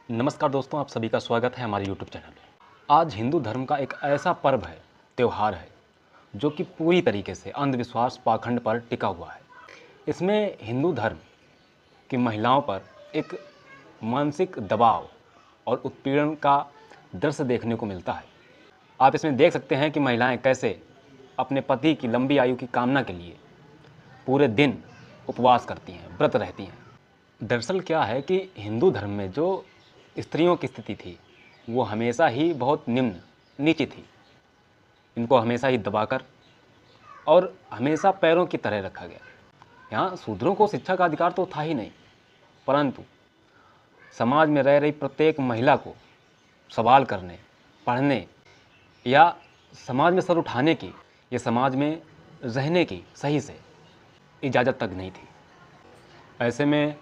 नमस्कार दोस्तों, आप सभी का स्वागत है हमारे YouTube चैनल में। आज हिंदू धर्म का एक ऐसा पर्व है, त्यौहार है, जो कि पूरी तरीके से अंधविश्वास पाखंड पर टिका हुआ है। इसमें हिंदू धर्म की महिलाओं पर एक मानसिक दबाव और उत्पीड़न का दृश्य देखने को मिलता है। आप इसमें देख सकते हैं कि महिलाएं कैसे अपने पति की लंबी आयु की कामना के लिए पूरे दिन उपवास करती हैं, व्रत रहती हैं। दरअसल क्या है कि हिंदू धर्म में जो स्त्रियों की स्थिति थी वो हमेशा ही बहुत नीची थी। इनको हमेशा ही दबाकर और हमेशा पैरों की तरह रखा गया। यहाँ शूद्रों को शिक्षा का अधिकार तो था ही नहीं, परंतु समाज में रह रही प्रत्येक महिला को सवाल करने, पढ़ने या समाज में सर उठाने की या समाज में रहने की सही से इजाज़त तक नहीं थी। ऐसे में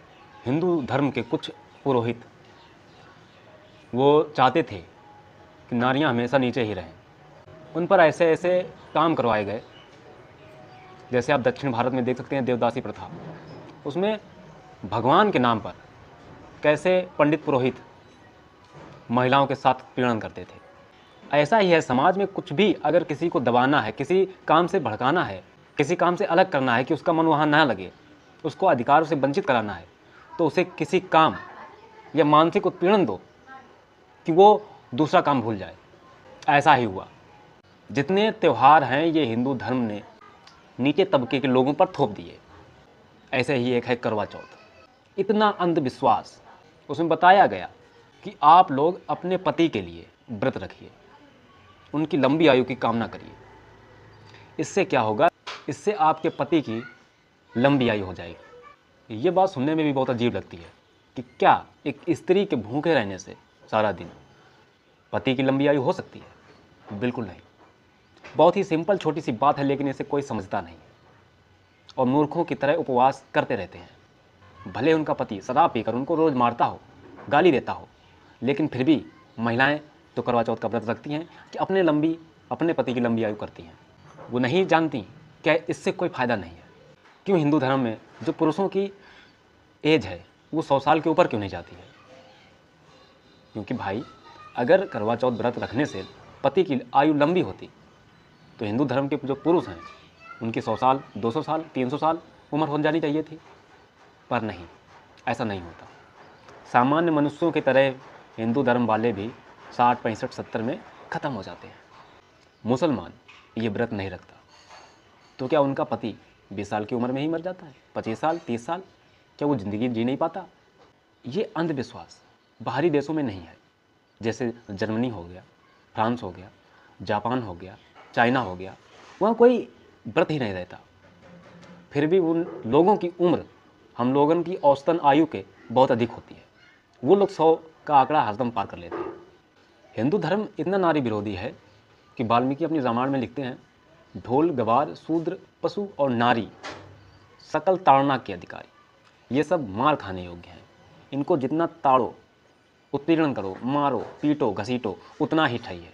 हिंदू धर्म के कुछ पुरोहित वो चाहते थे कि नारियां हमेशा नीचे ही रहें। उन पर ऐसे ऐसे काम करवाए गए, जैसे आप दक्षिण भारत में देख सकते हैं देवदासी प्रथा। उसमें भगवान के नाम पर कैसे पंडित पुरोहित महिलाओं के साथ पीड़न करते थे। ऐसा ही है, समाज में कुछ भी अगर किसी को दबाना है, किसी काम से भड़काना है, किसी काम से अलग करना है कि उसका मन वहाँ ना लगे, उसको अधिकारों से वंचित कराना है, तो उसे किसी काम या मानसिक उत्पीड़न दो कि वो दूसरा काम भूल जाए। ऐसा ही हुआ। जितने त्यौहार हैं ये हिंदू धर्म ने नीचे तबके के लोगों पर थोप दिए। ऐसे ही एक है करवा चौथ। इतना अंधविश्वास उसमें बताया गया कि आप लोग अपने पति के लिए व्रत रखिए, उनकी लंबी आयु की कामना करिए। इससे क्या होगा, इससे आपके पति की लंबी आयु हो जाएगी। ये बात सुनने में भी बहुत अजीब लगती है कि क्या एक स्त्री के भूखे रहने से सारा दिन पति की लंबी आयु हो सकती है? बिल्कुल नहीं। बहुत ही सिंपल छोटी सी बात है, लेकिन इसे कोई समझता नहीं और मूर्खों की तरह उपवास करते रहते हैं। भले उनका पति शराब पीकर उनको रोज़ मारता हो, गाली देता हो, लेकिन फिर भी महिलाएं तो करवा चौथ का व्रत रखती हैं कि अपने पति की लंबी आयु करती हैं। वो नहीं जानती क्या इससे कोई फ़ायदा नहीं है। क्यों हिंदू धर्म में जो पुरुषों की एज है वो 100 साल के ऊपर क्यों नहीं जाती है? क्योंकि भाई, अगर करवा चौथ व्रत रखने से पति की आयु लंबी होती तो हिंदू धर्म के जो पुरुष हैं उनकी 100 साल, 200 साल, 300 साल उम्र हो जानी चाहिए थी। पर नहीं, ऐसा नहीं होता। सामान्य मनुष्यों की तरह हिंदू धर्म वाले भी 60, 65, 70 में ख़त्म हो जाते हैं। मुसलमान ये व्रत नहीं रखता तो क्या उनका पति 20 साल की उम्र में ही मर जाता है? 25 साल, 30 साल? क्या वो ज़िंदगी जी नहीं पाता? ये अंधविश्वास बाहरी देशों में नहीं है, जैसे जर्मनी हो गया, फ्रांस हो गया, जापान हो गया, चाइना हो गया। वहाँ कोई व्रत ही नहीं रहता, फिर भी उन लोगों की उम्र हम लोगों की औसतन आयु के बहुत अधिक होती है। वो लोग 100 का आंकड़ा हरदम पार कर लेते हैं। हिंदू धर्म इतना नारी विरोधी है कि वाल्मीकि अपनी रामायण में लिखते हैं, ढोल गवार शूद्र पशु और नारी सकल ताड़ना के अधिकारी, ये सब मार खाने योग्य हैं। इनको जितना ताड़ो, उत्पीड़न करो, मारो, पीटो, घसीटो, उतना ही सही है।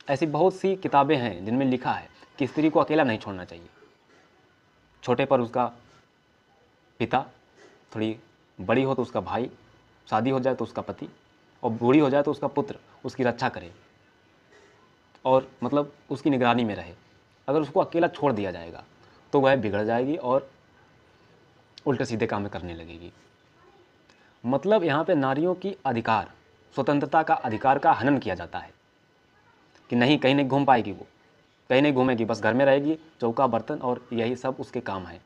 ऐसी बहुत सी किताबें हैं जिनमें लिखा है कि स्त्री को अकेला नहीं छोड़ना चाहिए। छोटे पर उसका पिता, थोड़ी बड़ी हो तो उसका भाई, शादी हो जाए तो उसका पति, और बूढ़ी हो जाए तो उसका पुत्र उसकी रक्षा करे और मतलब उसकी निगरानी में रहे। अगर उसको अकेला छोड़ दिया जाएगा तो वह बिगड़ जाएगी और उल्टे सीधे काम करने लगेगी। मतलब यहाँ पे नारियों की अधिकार, स्वतंत्रता का अधिकार का हनन किया जाता है कि नहीं, कहीं नहीं घूम पाएगी, वो कहीं नहीं घूमेगी, बस घर में रहेगी, चौका बर्तन और यही सब उसके काम है।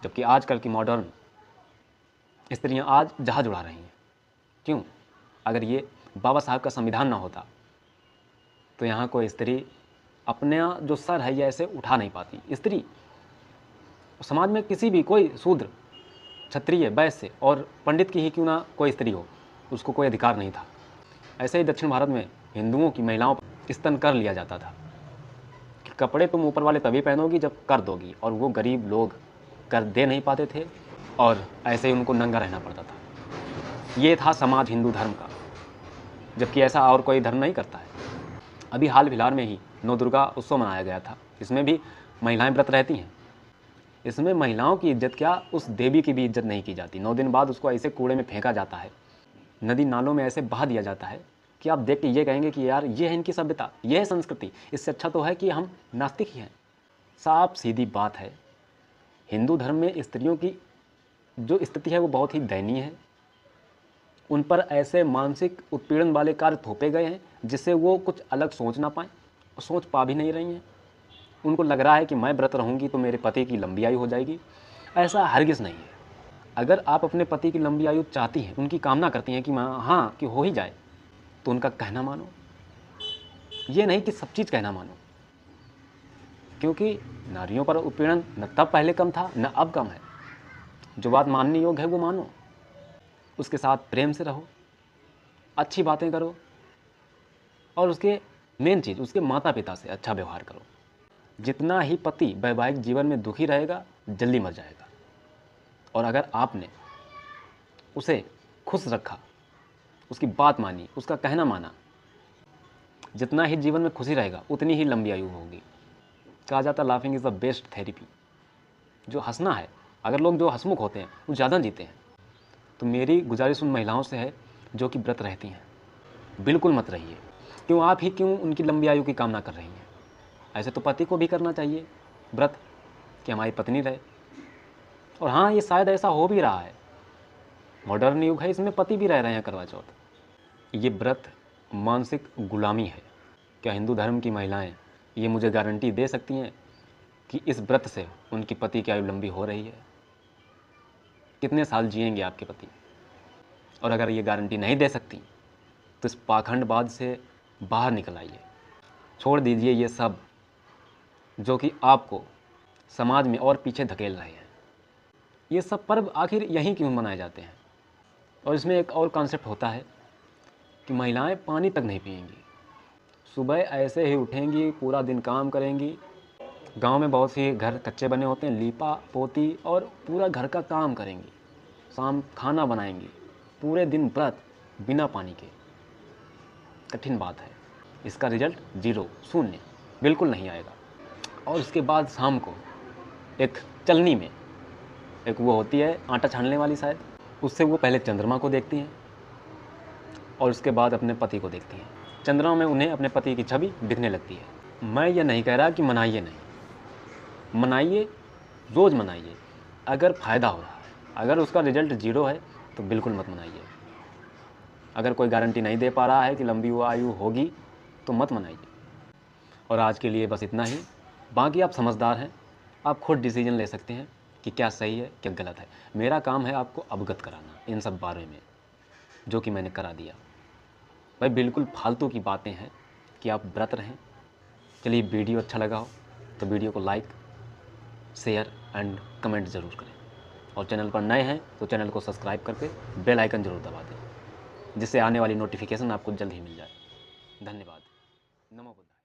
जबकि आजकल की मॉडर्न स्त्रियाँ आज जहाज उड़ा रही हैं। क्यों? अगर ये बाबा साहब का संविधान ना होता तो यहाँ कोई स्त्री अपना जो सर है ये ऐसे उठा नहीं पाती। स्त्री समाज में किसी भी कोई शूद्र, क्षत्रिय, वैश्य और पंडित की ही क्यों ना कोई स्त्री हो, उसको कोई अधिकार नहीं था। ऐसे ही दक्षिण भारत में हिंदुओं की महिलाओं पर स्तन कर लिया जाता था कि कपड़े तुम ऊपर वाले तभी पहनोगी जब कर दोगी, और वो गरीब लोग कर दे नहीं पाते थे और ऐसे ही उनको नंगा रहना पड़ता था। ये था समाज हिंदू धर्म का, जबकि ऐसा और कोई धर्म नहीं करता है। अभी हाल फिलहाल में ही नवदुर्गा उत्सव मनाया गया था, इसमें भी महिलाएं व्रत रहती हैं। इसमें महिलाओं की इज्जत क्या, उस देवी की भी इज्जत नहीं की जाती। 9 दिन बाद उसको ऐसे कूड़े में फेंका जाता है नदी नालों में ऐसे बहा दिया जाता है कि आप देख के ये कहेंगे कि यार ये है इनकी सभ्यता, ये है संस्कृति। इससे अच्छा तो है कि हम नास्तिक ही हैं। साफ सीधी बात है, हिंदू धर्म में स्त्रियों की जो स्थिति है वो बहुत ही दयनीय है। उन पर ऐसे मानसिक उत्पीड़न वाले कार्य थोपे गए हैं जिससे वो कुछ अलग सोच ना पाएँ, और सोच पा भी नहीं रही हैं। उनको लग रहा है कि मैं व्रत रहूँगी तो मेरे पति की लंबी आयु हो जाएगी। ऐसा हरगिज़ नहीं है। अगर आप अपने पति की लंबी आयु चाहती हैं, उनकी कामना करती हैं कि हाँ कि हो ही जाए, तो उनका कहना मानो। ये नहीं कि सब चीज़ कहना मानो, क्योंकि नारियों पर उत्पीड़न न तब पहले कम था न अब कम है। जो बात मानने योग्य है वो मानो, उसके साथ प्रेम से रहो, अच्छी बातें करो, और उसके मेन चीज़ उसके माता पिता से अच्छा व्यवहार करो। जितना ही पति वैवाहिक जीवन में दुखी रहेगा, जल्दी मर जाएगा। और अगर आपने उसे खुश रखा, उसकी बात मानी, उसका कहना माना, जितना ही जीवन में खुशी रहेगा उतनी ही लंबी आयु होगी। कहा जाता है laughing is the best therapy. जो हंसना है, अगर लोग जो हंसमुख होते हैं वो ज़्यादा जीते हैं। तो मेरी गुजारिश उन महिलाओं से है जो कि व्रत रहती हैं, बिल्कुल मत रहिए। क्यों आप ही क्यों उनकी लंबी आयु की कामना कर रही हैं? ऐसे तो पति को भी करना चाहिए व्रत, कि हमारी पत्नी रहे। और हाँ, ये शायद ऐसा हो भी रहा है, मॉडर्न युग है, इसमें पति भी रह रहे हैं करवा चौथ। ये व्रत मानसिक गुलामी है। क्या हिंदू धर्म की महिलाएं ये मुझे गारंटी दे सकती हैं कि इस व्रत से उनकी पति की आयु लंबी हो रही है? कितने साल जिएंगे आपके पति? और अगर ये गारंटी नहीं दे सकती तो इस पाखंडवाद से बाहर निकल आइए। छोड़ दीजिए ये सब जो कि आपको समाज में और पीछे धकेल रहे हैं। ये सब पर्व आखिर यहीं क्यों मनाए जाते हैं? और इसमें एक और कॉन्सेप्ट होता है कि महिलाएं पानी तक नहीं पिएंगी, सुबह ऐसे ही उठेंगी, पूरा दिन काम करेंगी। गांव में बहुत सी घर कच्चे बने होते हैं, लीपा पोती और पूरा घर का काम करेंगी, शाम खाना बनाएंगी, पूरे दिन व्रत बिना पानी के। कठिन बात है। इसका रिजल्ट 0, 0 बिल्कुल नहीं आएगा। और उसके बाद शाम को एक चलनी में एक वो होती है आटा छानने वाली शायद, उससे वो पहले चंद्रमा को देखती हैं और उसके बाद अपने पति को देखती हैं। चंद्रमा में उन्हें अपने पति की छवि दिखने लगती है। मैं ये नहीं कह रहा कि मनाइए नहीं, मनाइए, रोज़ मनाइए अगर फ़ायदा हो रहा है। अगर उसका रिजल्ट 0 है तो बिल्कुल मत मनाइए। अगर कोई गारंटी नहीं दे पा रहा है कि लंबी आयु होगी तो मत मनाइए। और आज के लिए बस इतना ही। बाकी आप समझदार हैं, आप खुद डिसीजन ले सकते हैं कि क्या सही है क्या गलत है। मेरा काम है आपको अवगत कराना इन सब बारे में, जो कि मैंने करा दिया। भाई बिल्कुल फालतू की बातें हैं कि आप व्रत रहें। चलिए, वीडियो अच्छा लगा हो तो वीडियो को लाइक, शेयर एंड कमेंट ज़रूर करें। और चैनल पर नए हैं तो चैनल को सब्सक्राइब करके बेल आइकन ज़रूर दबा दें, जिससे आने वाली नोटिफिकेशन आपको जल्द ही मिल जाए। धन्यवाद। नमो बुद्धाय।